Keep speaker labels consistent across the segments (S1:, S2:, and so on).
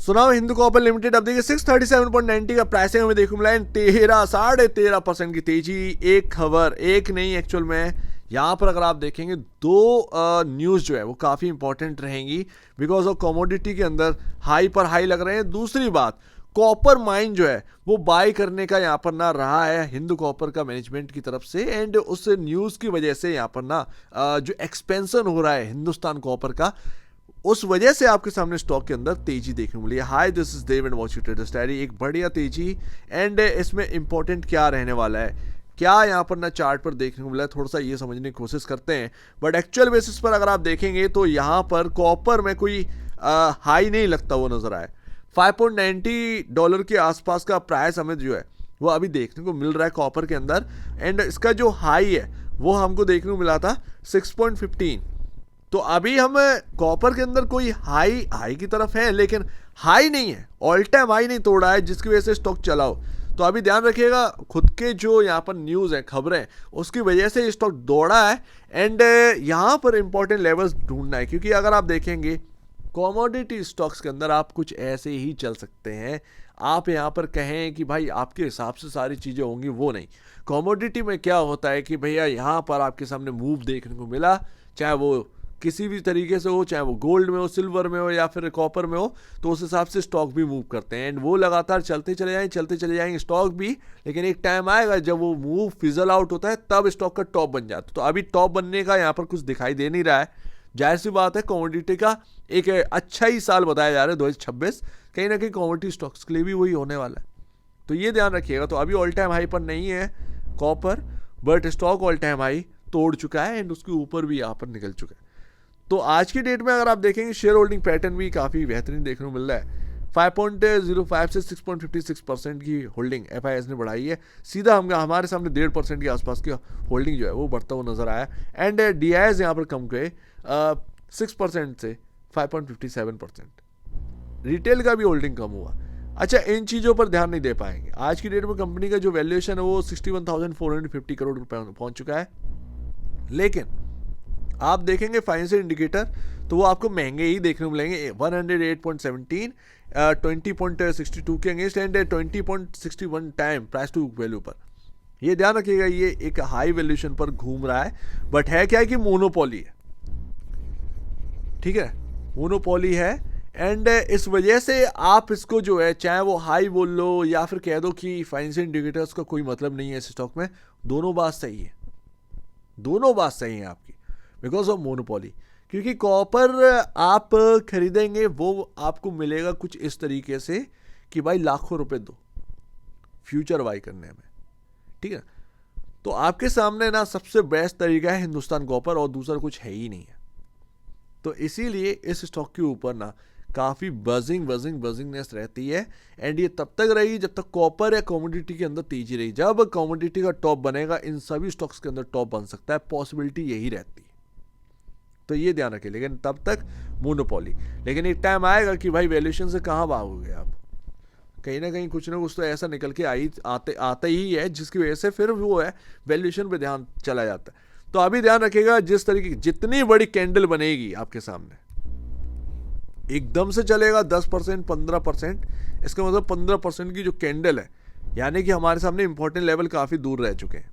S1: सुनाओ Hindu copper limited अब देखिए 637.90 का प्राइसिंग हमें देखने मिला है। 13.5% की तेजी। एक खबर एक नहीं, एक्चुअल में यहाँ पर अगर आप देखेंगे दो न्यूज़ जो है वो काफ़ी इंपॉर्टेंट रहेंगी, बिकॉज ऑफ कमोडिटी के अंदर हाई पर हाई लग रहे हैं। दूसरी बात, कॉपर माइन जो है वो बाय करने का यहाँ पर ना रहा है हिंदू कॉपर का मैनेजमेंट की तरफ से, एंड उस न्यूज़ की वजह से यहाँ पर ना जो एक्सपेंशन हो रहा है हिंदुस्तान कॉपर का, उस वजह से आपके सामने स्टॉक के अंदर तेजी देखने को मिली है। Hi, this is Dev and Watch Traders Diary. एक बढ़िया तेजी, एंड इसमें इंपॉर्टेंट क्या रहने वाला है, क्या यहाँ पर ना चार्ट पर देखने को मिला है, थोड़ा सा ये समझने की कोशिश करते हैं। बट एक्चुअल बेसिस पर अगर आप देखेंगे तो यहाँ पर कॉपर में कोई हाई नहीं लगता वो नजर आए। $5.90 के आसपास का प्राइस हमें जो है वो अभी देखने को मिल रहा है कॉपर के अंदर, एंड इसका जो हाई है वो हमको देखने को मिला था 6.15। तो अभी हम कॉपर के अंदर कोई हाई की तरफ है, लेकिन हाई नहीं है, ऑल टाइम हाई नहीं तोड़ा है, जिसकी वजह से स्टॉक चला हो। तो अभी ध्यान रखिएगा, खुद के जो यहाँ पर न्यूज़ है, खबरें, उसकी वजह से स्टॉक दौड़ा है, एंड यहाँ पर इंपॉर्टेंट लेवल्स ढूंढना है। क्योंकि अगर आप देखेंगे कॉमोडिटी स्टॉक्स के अंदर आप कुछ ऐसे ही चल सकते हैं। आप यहाँ पर कहें कि भाई आपके हिसाब से सारी चीज़ें होंगी, वो नहीं। कॉमोडिटी में क्या होता है कि भैया यहाँ पर आपके सामने मूव देखने को मिला, चाहे वो किसी भी तरीके से हो, चाहे वो गोल्ड में हो, सिल्वर में हो, या फिर कॉपर में हो, तो उस हिसाब से स्टॉक भी मूव करते हैं, एंड वो लगातार चलते चले जाएंगे स्टॉक भी। लेकिन एक टाइम आएगा जब वो मूव फिजल आउट होता है, तब स्टॉक का टॉप बन जाता है। तो अभी टॉप बनने का यहाँ पर कुछ दिखाई दे नहीं रहा है। जाहिर सी बात है, कमोडिटी का एक अच्छा ही साल बताया जा रहा है 2026, कहीं ना कहीं कमोडिटी स्टॉक्स के लिए भी वही होने वाला है। तो ये ध्यान रखिएगा। तो अभी ऑल टाइम हाई पर नहीं है copper, but stock all time high तोड़ चुका है, एंड उसके ऊपर भी यहाँ पर निकल चुका है। तो आज की डेट में अगर आप देखेंगे शेयर होल्डिंग पैटर्न भी काफ़ी बेहतरीन देखने को मिल रहा है। 5.05 से 6.56% की होल्डिंग FIS ने बढ़ाई है। सीधा हमारे सामने 1.5% के आसपास की होल्डिंग जो है वो बढ़ता हुआ नजर आया, एंड DIs यहाँ पर कम गए 6% से 5.57%। रिटेल का भी होल्डिंग कम हुआ। अच्छा, इन चीज़ों पर ध्यान नहीं दे पाएंगे। आज की डेट में कंपनी का जो वैल्यूएशन है वो 61,450 करोड़ रुपए पहुंच चुका है, लेकिन आप देखेंगे फाइनेंशियल इंडिकेटर तो वो आपको महंगे ही देखने को मिलेंगे। 108.17, 20.62 के against, and 20.61 time price to value पर। ये ध्यान रखिएगा, ये एक हाई वैल्यूएशन पर घूम रहा है, बट है क्या है कि मोनोपोली है, ठीक है, मोनोपोली है, एंड इस वजह से आप इसको जो है, चाहे वो हाई बोल लो या फिर कह दो कि फाइनेंशियल इंडिकेटर्स का कोई मतलब नहीं है इस स्टॉक में, दोनों बात सही है, दोनों बात सही है आपकी, बिकॉज ऑफ मोनोपोली। क्योंकि कॉपर आप खरीदेंगे वो आपको मिलेगा कुछ इस तरीके से कि भाई लाखों रुपए दो फ्यूचर बाई करने में, ठीक है। तो आपके सामने ना सबसे बेस्ट तरीका है हिंदुस्तान कॉपर, और दूसरा कुछ है ही नहीं है। तो इसीलिए इस स्टॉक के ऊपर ना काफ़ी बजिंगनेस रहती है, एंड ये तब तक रहेगी जब तक कॉपर या कमोडिटी के अंदर तेजी रही। जब कमोडिटी का टॉप बनेगा, इन सभी स्टॉक्स के अंदर टॉप बन सकता है, पॉसिबिलिटी यही रहती है। तो ये ध्यान रखें, लेकिन तब तक मोनोपोली। लेकिन एक टाइम आएगा कि भाई वैल्यूएशन से कहाँ भागोगे आप, कहीं ना कहीं कुछ ना कुछ तो ऐसा निकल के आते ही है, जिसकी वजह से फिर वो है वैल्यूएशन पे ध्यान चला जाता है। तो अभी ध्यान रखिएगा, जिस तरीके की जितनी बड़ी कैंडल बनेगी आपके सामने, एकदम से चलेगा 10%, 15%, इसका मतलब 15% की जो कैंडल है, यानी कि हमारे सामने इंपॉर्टेंट लेवल काफी दूर रह चुके हैं।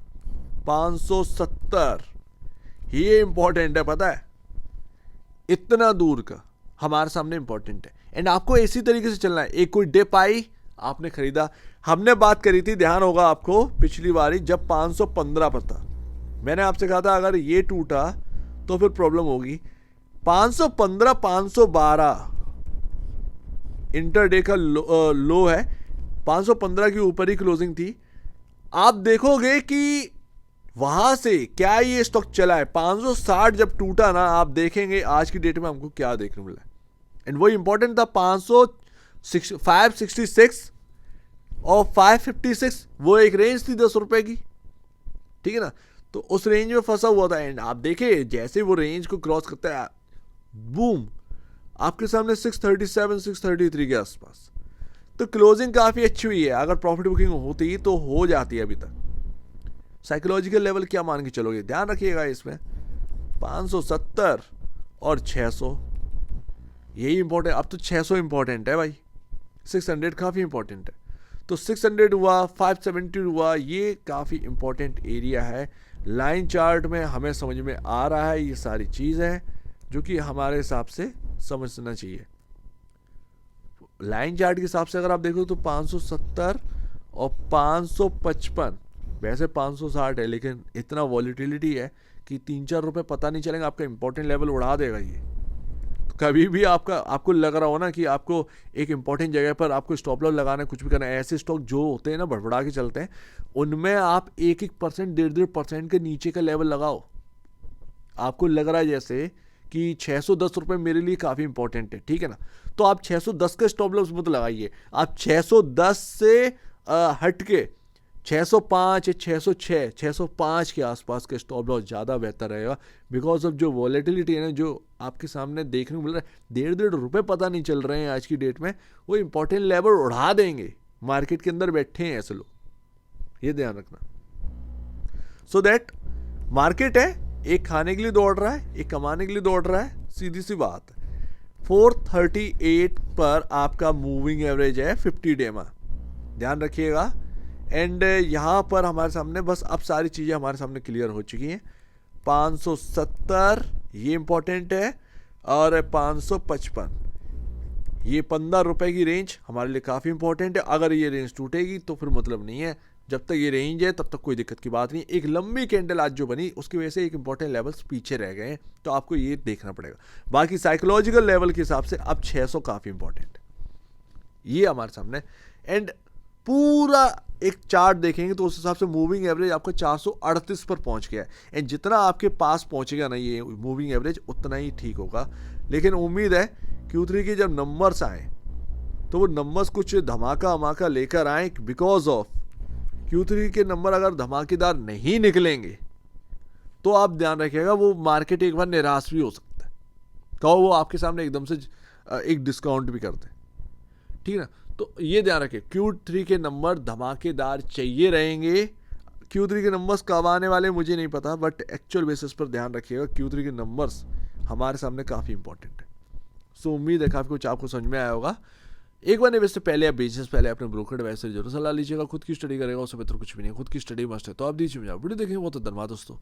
S1: 570 ये इंपॉर्टेंट है, पता है, इतना दूर का हमारे सामने इंपॉर्टेंट है, एंड आपको इसी तरीके से चलना है। एक कोई डिप आई, आपने खरीदा। हमने बात करी थी, ध्यान होगा आपको, पिछली बारी जब 515 पर था, मैंने आपसे कहा था अगर ये टूटा तो फिर प्रॉब्लम होगी। 515, 512 इंटरडे का लो है, 515 के ऊपर ही क्लोजिंग थी। आप देखोगे कि वहां से क्या ये स्टॉक चला है। 560 जब टूटा ना, आप देखेंगे आज की डेट में हमको क्या देखने मिला है, एंड वो इंपॉर्टेंट था। 566 और 556 वो एक रेंज थी 10 रुपए की, ठीक है ना। तो उस रेंज में फंसा हुआ था, एंड आप देखें जैसे वो रेंज को क्रॉस करता है, बूम, आपके सामने 637, 633 के आसपास। तो क्लोजिंग काफी अच्छी हुई है। अगर प्रॉफिट बुकिंग होती तो हो जाती है अभी तक। साइकोलॉजिकल लेवल क्या मान के चलोगे, ध्यान रखिएगा इसमें 570 और 600 यही इंपॉर्टेंट। अब तो 600 इंपॉर्टेंट है भाई, 600 काफ़ी इंपॉर्टेंट है। तो 600 हुआ, 570 हुआ, ये काफ़ी इंपॉर्टेंट एरिया है। लाइन चार्ट में हमें समझ में आ रहा है ये सारी चीज़ है जो कि हमारे हिसाब से समझना चाहिए। लाइन चार्ट के हिसाब से अगर आप देखो तो 570 और 555, वैसे 560 है लेकिन इतना वॉलिटिलिटी है कि 3-4 रुपए पता नहीं चलेगा, आपका इंपॉर्टेंट लेवल उड़ा देगा ये। कभी भी आपको लग रहा हो ना कि आपको एक इंपॉर्टेंट जगह पर आपको स्टॉप लॉस लगाना है, कुछ भी करना है, ऐसे स्टॉक जो होते हैं ना बड़बड़ा के चलते हैं, उनमें आप 1-1%, 1.5% के नीचे का लेवल लगाओ। आपको लग रहा है जैसे कि 610 रुपये मेरे लिए काफ़ी इंपॉर्टेंट है, ठीक है ना, तो आप 610 का स्टॉप लॉस मत लगाइए। आप 610 से हट के 605 या 606, 605 के आसपास के स्टॉप लॉस ज़्यादा बेहतर रहेगा। बिकॉज ऑफ जो वॉलेटिलिटी है ना, जो आपके सामने देखने को मिल रहा है, 1.5 रुपये पता नहीं चल रहे हैं आज की डेट में, वो इंपॉर्टेंट लेवल उड़ा देंगे। मार्केट के अंदर बैठे हैं ऐसे लोग, ये ध्यान रखना। सो दैट मार्केट है, एक खाने के लिए दौड़ रहा है, एक कमाने के लिए दौड़ रहा है, सीधी सी बात है। 438 पर आपका मूविंग एवरेज है 50 डे में, ध्यान रखिएगा। एंड यहाँ पर हमारे सामने बस अब सारी चीज़ें हमारे सामने क्लियर हो चुकी हैं। 570 ये इंपॉर्टेंट है, और 555 ये 15 रुपए की रेंज हमारे लिए काफ़ी इंपॉर्टेंट है। अगर ये रेंज टूटेगी तो फिर मतलब नहीं है, जब तक ये रेंज है तब तक कोई दिक्कत की बात नहीं। एक लंबी कैंडल आज जो बनी उसकी वजह से एक इंपॉर्टेंट लेवल्स पीछे रह गए हैं, तो आपको ये देखना पड़ेगा। बाकी साइकोलॉजिकल लेवल के हिसाब से अब 600 काफ़ी इंपॉर्टेंट है, ये हमारे सामने। एंड पूरा एक चार्ट देखेंगे तो उस हिसाब से मूविंग एवरेज आपका 438 पर पहुंच गया है। एंड जितना आपके पास पहुंचेगा ना ये मूविंग एवरेज, उतना ही ठीक होगा। लेकिन उम्मीद है Q3 के जब नंबर्स आए तो वो नंबर्स कुछ धमाका वमाका लेकर आए, बिकॉज ऑफ Q3 के नंबर अगर धमाकेदार नहीं निकलेंगे तो आप ध्यान रखिएगा वो मार्केट एक बार निराश भी हो सकता है, तो वो आपके सामने एकदम से एक डिस्काउंट भी करते हैं, ठीक है ना। तो ये ध्यान रखें, Q3 के नंबर धमाकेदार चाहिए रहेंगे। Q3 के नंबर्स कब आने वाले मुझे नहीं पता, बट एक्चुअल बेसिस पर ध्यान रखिएगा Q3 के नंबर्स हमारे सामने काफ़ी इंपॉर्टेंट है। सो उम्मीद है काफ़ी कुछ आपको समझ में आया होगा। एक बार निवेश से पहले या बिजनेस पहले अपने ब्रोकर एडवाइस से जरूर सलाह लीजिएगा। खुद की स्टडी करेगा उससे बेहतर कुछ भी नहीं, खुद की स्टडी मस्ट है। तो आप दीजिए मुझे वीडियो देखेंगे, बहुत धन्यवाद दोस्तों।